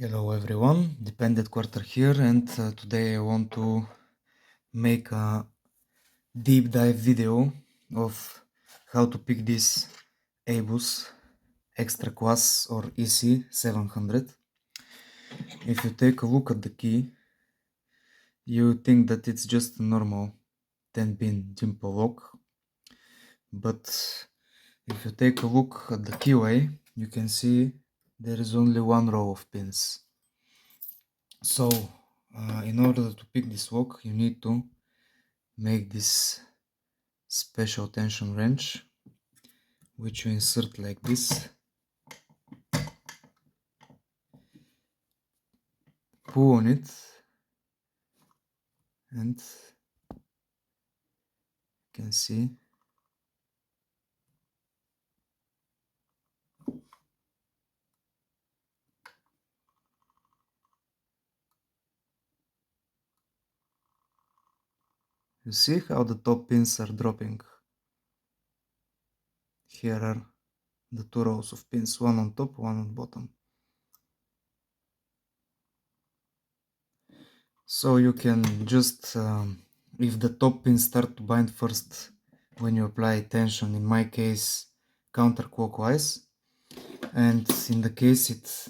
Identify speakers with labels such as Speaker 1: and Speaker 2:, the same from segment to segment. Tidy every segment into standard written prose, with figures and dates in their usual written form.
Speaker 1: Hello everyone, Dependent Quarter here, and today I want to make a deep dive video of how to pick this ABUS extra class or EC 700. If you take a look at the key, you think that it's just a normal 10-pin dimple lock, but if you take a look at the keyway, you can see there is only one row of pins. So in order to pick this lock, you need to make this special tension wrench, which you insert like this, pull on it, and you can see how the top pins are dropping. Here are the two rows of pins, one on top, one on bottom. So you can just, if the top pins start to bind first when you apply tension, in my case counterclockwise, and in the case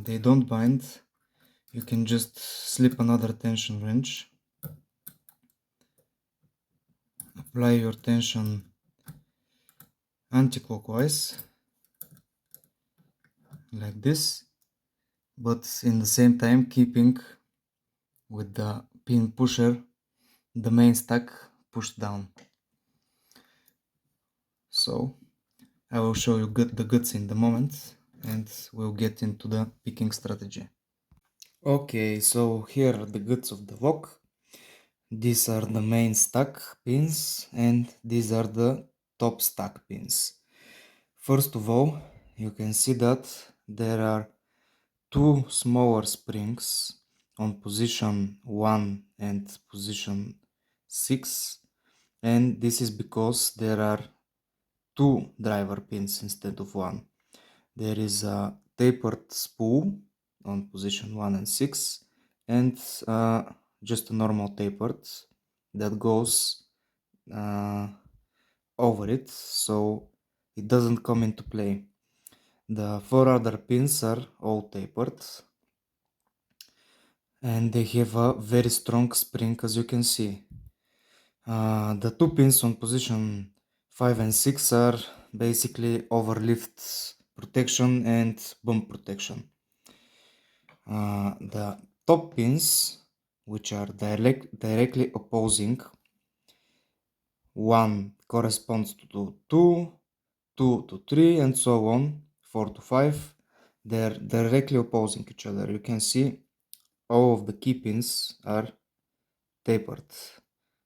Speaker 1: they don't bind, you can just slip another tension wrench, apply your tension anti-clockwise like this, but in the same time keeping with the pin pusher the main stack pushed down. So I will show you the guts in the moment, and we'll get into the picking strategy. Okay, so here are the guts of the lock. These are the main stack pins, and these are the top stack pins. First of all, you can see that there are two smaller springs on position 1 and position 6, and this is because there are two driver pins instead of one. There is a tapered spool on position 1 and 6, and just a normal tapered that goes over it, so it doesn't come into play. The four other pins are all tapered, and they have a very strong spring, as you can see. The two pins on position 5 and 6 are basically overlift protection and bump protection. The top pins, which are directly opposing, one corresponds to 2, 2 to 3, and so on, 4 to 5. They're directly opposing each other. You can see all of the key pins are tapered,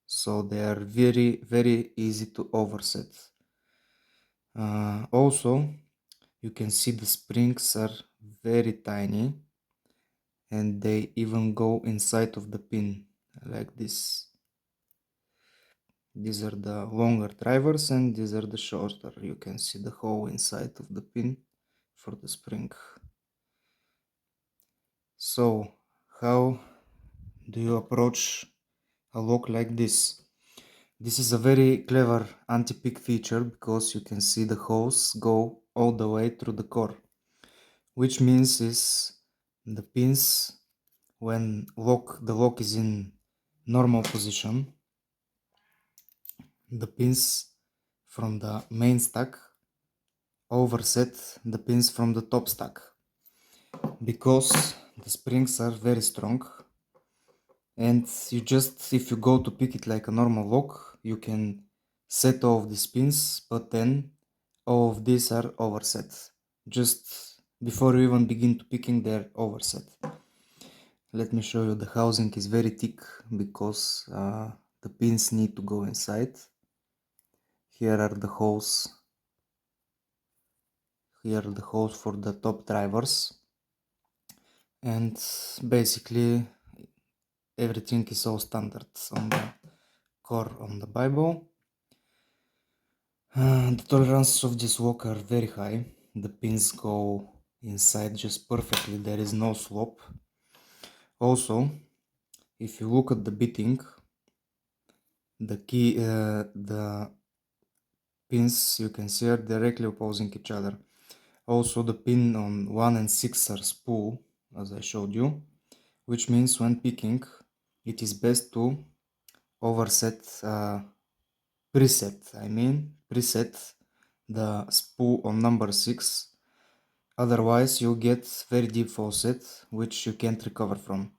Speaker 1: so they are very easy to overset. Also, you can see the springs are very tiny, and they even go inside of the pin like this. These are the longer drivers and these are the shorter. You can see the hole inside of the pin for the spring. So how do you approach a lock like this? This is a very clever anti-pick feature because you can see the holes go all the way through the core, which means is the pins, when the lock is in normal position, the pins from the main stack overset the pins from the top stack, because the springs are very strong, and if you go to pick it like a normal lock, you can set all of these pins, but then all of these are overset. Just before you even begin to picking, they're overset. Let me show you. The housing is very thick because the pins need to go inside. Here are the holes. Here are the holes for the top drivers, and basically everything is all standard on the core on the Bible. The tolerances of this lock are very high. The pins go inside just perfectly, there is no slope. Also, if you look at the bitting, the pins you can see are directly opposing each other. Also, the pin on 1 and 6 are spool, as I showed you, which means when picking, it is best to overset, preset the spool on number 6. Otherwise, you'll get very deep offset, which you can't recover from.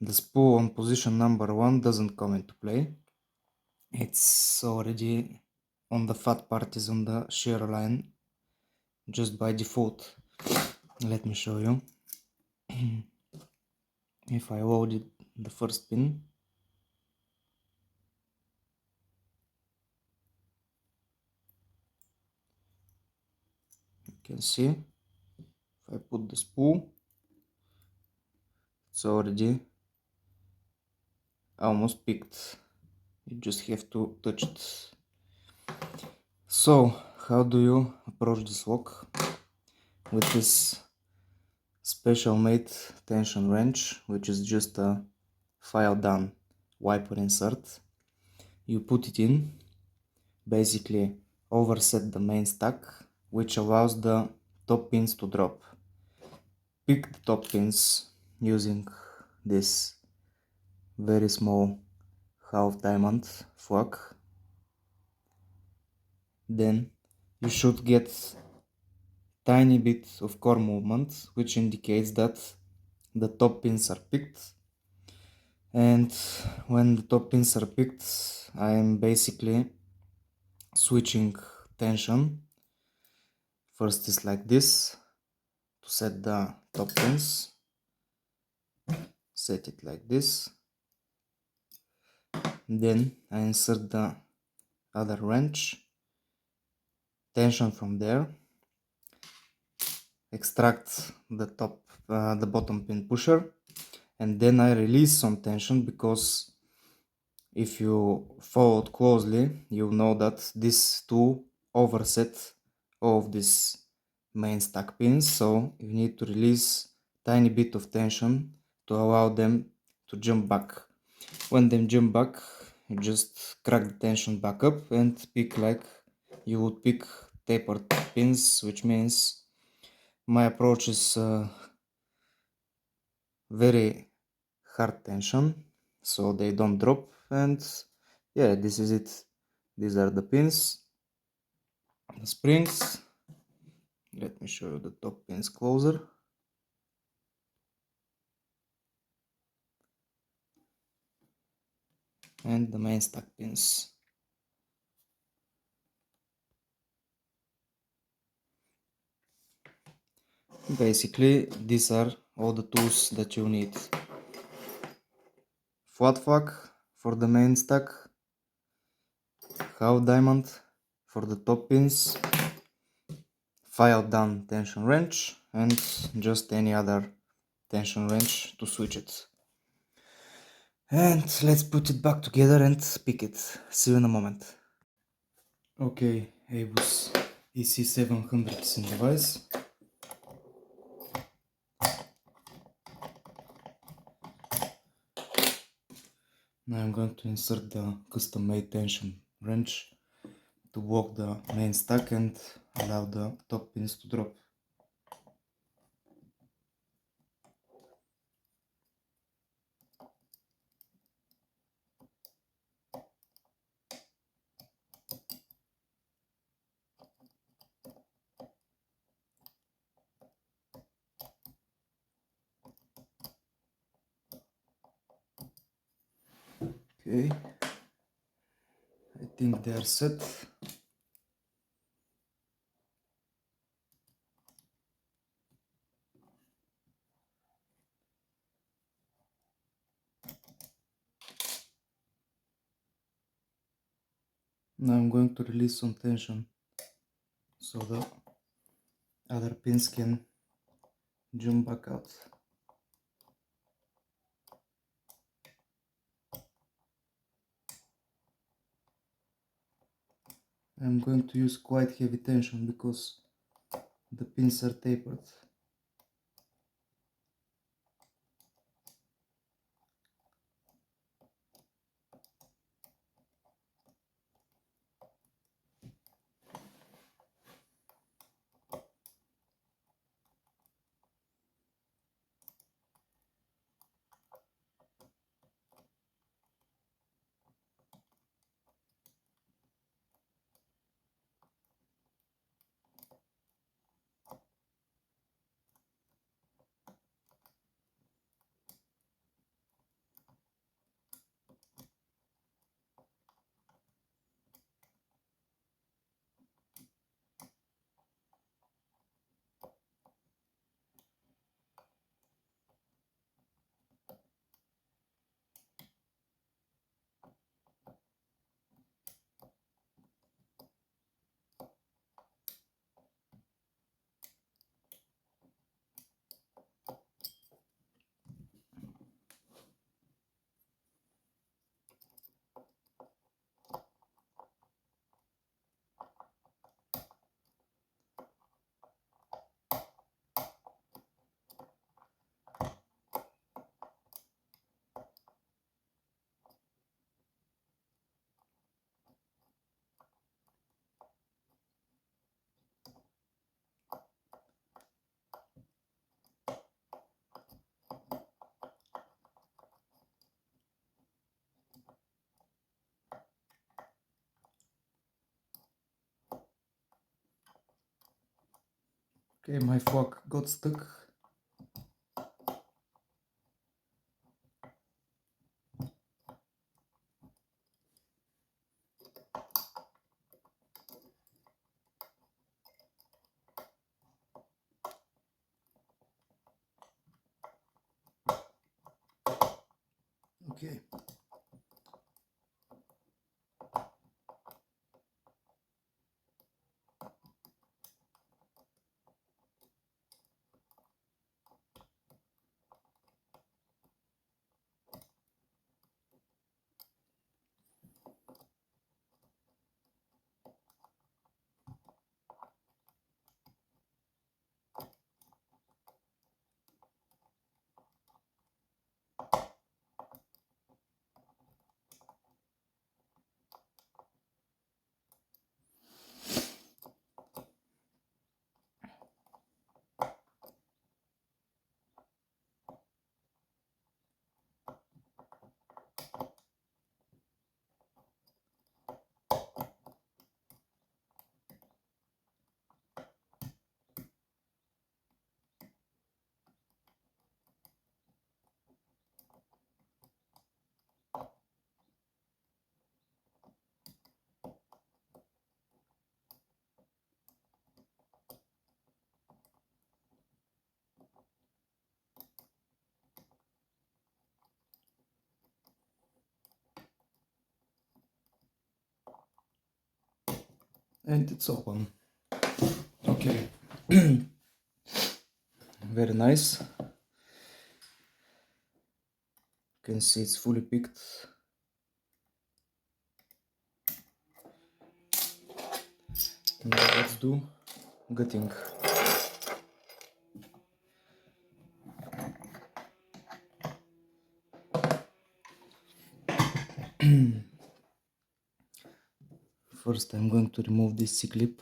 Speaker 1: The spool on position number 1 doesn't come into play. It's already on the fat part, is on the shear line just by default. Let me show you. If I loaded the first pin, you can see if I put the spool, it's already almost picked. You just have to touch it. So, how do you approach this lock? With this special made tension wrench, which is just a file done wiper insert. You put it in, basically overset the main stack, which allows the top pins to drop. Pick the top pins using this very small half diamond flux. Then you should get tiny bit of core movement, which indicates that the top pins are picked. And when the top pins are picked, I am basically switching tension. First is like this to set the top pins. Set it like this. Then I insert the other wrench, tension from there, extract the bottom pin pusher, and then I release some tension, because if you followed closely, you'll know that this tool overset all of these main stack pins, so you need to release tiny bit of tension to allow them to jump back. When they jump back, you just crack the tension back up and pick like you would pick tapered pins, which means my approach is very hard tension, so they don't drop. And yeah, this is it. These are the pins, the springs. Let me show you the top pins closer. And the main stack pins. Basically, these are all the tools that you need. Flat flux for the main stack, half diamond for the top pins, file down tension wrench, and just any other tension wrench to switch it. And let's put it back together and pick it. See you in a moment. Okay, Abus EC700 is in device. Now I'm going to insert the custom made tension wrench to block the main stack and allow the top pins to drop. Okay, I think they are set. Now I'm going to release some tension so the other pins can jump back out. I'm going to use quite heavy tension because the pins are tapered. Okay, my fork got stuck. Okay. And it's open. Okay. Very nice. You can see it's fully picked. Now let's do gutting. First I'm going to remove this C-clip.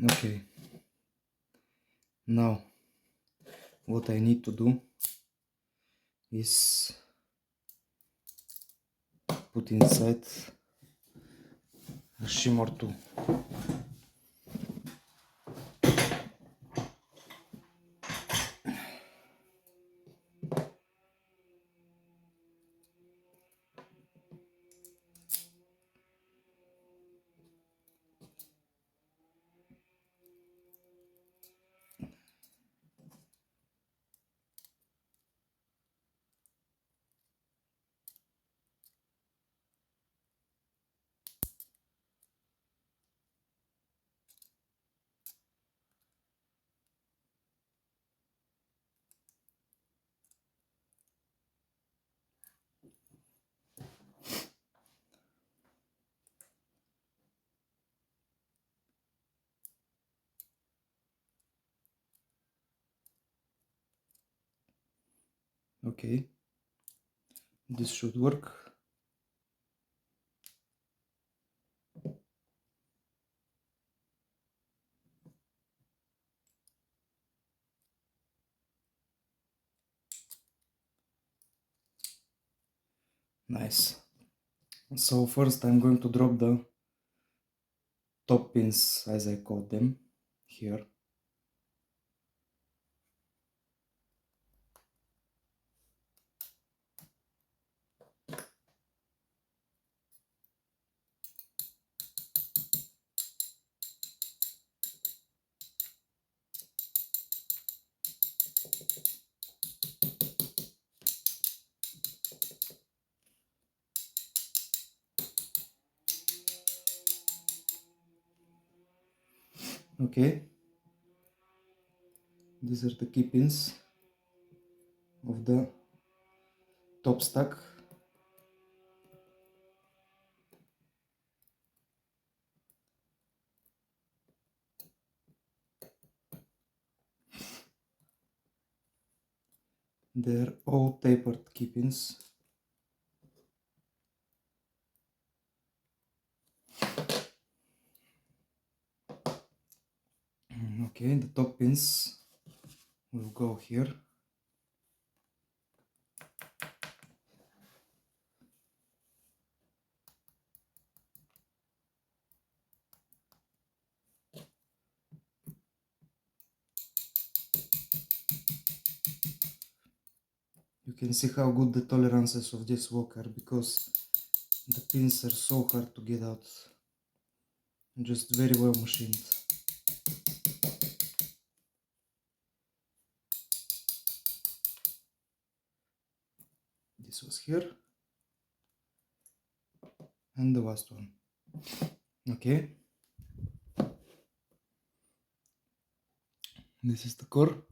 Speaker 1: Okay. Now what I need to do is put inside a shim or two. Okay, this should work. Nice. So first I'm going to drop the top pins, as I call them, here. Okay, these are the key pins of the top stack. They're all tapered key pins. Okay, the top pins will go here. You can see how good the tolerances of this wok are, because the pins are so hard to get out. Just very well machined. This was here. And the last one. Okay. This is the core.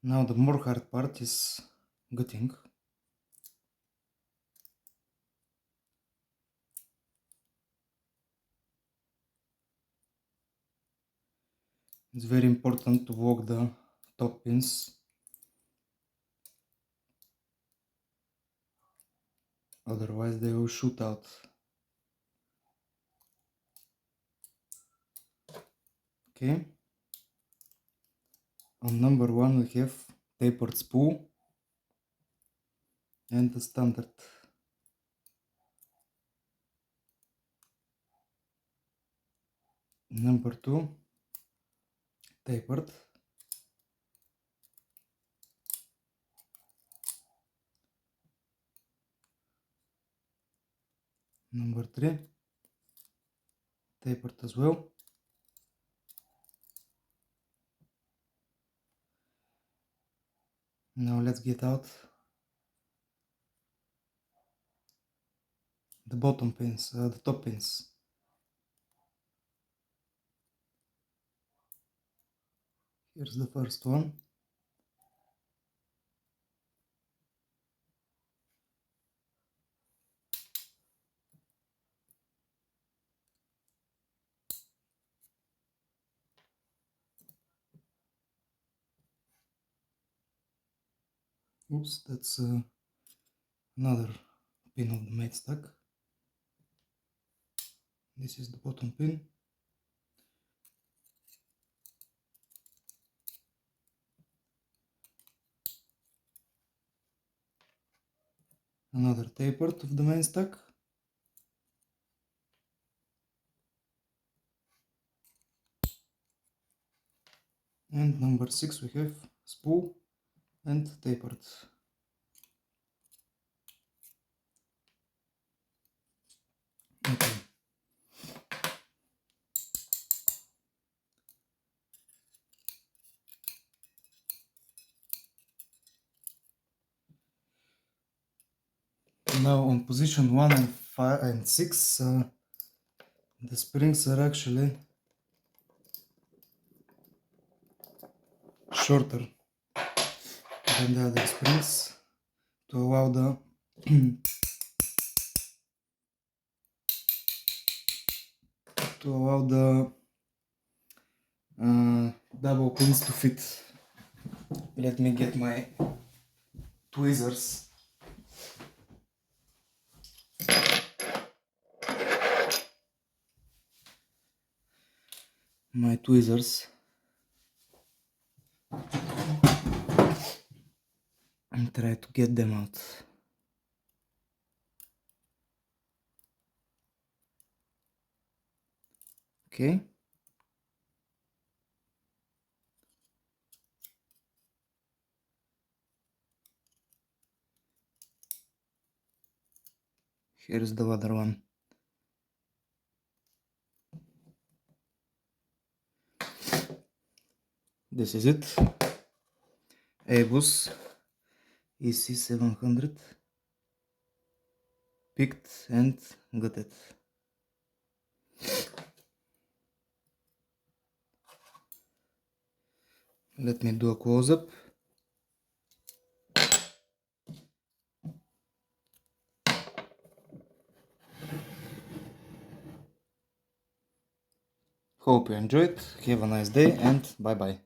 Speaker 1: Now the more hard part is gutting. It's very important to wok the top pins, otherwise they will shoot out. Okay. On number 1 we have tapered spool and the standard. Number 2 tapered. Number 3 tapered as well. Now let's get out the bottom pins, the top pins. Here's the first one. Oops, that's another pin of the mate stack. This is the bottom pin. Another tapered of the main stack. And number 6 we have spool and tapered. Okay. Now on position 1 and 5 and 6 the springs are actually shorter than the other springs to allow the double pins to fit. Let me get my tweezers. And try to get them out. Okay. Here's the other one. This is it. Abus EC700 picked and gutted. Let me do a close-up. Hope you enjoyed. Have a nice day and bye bye.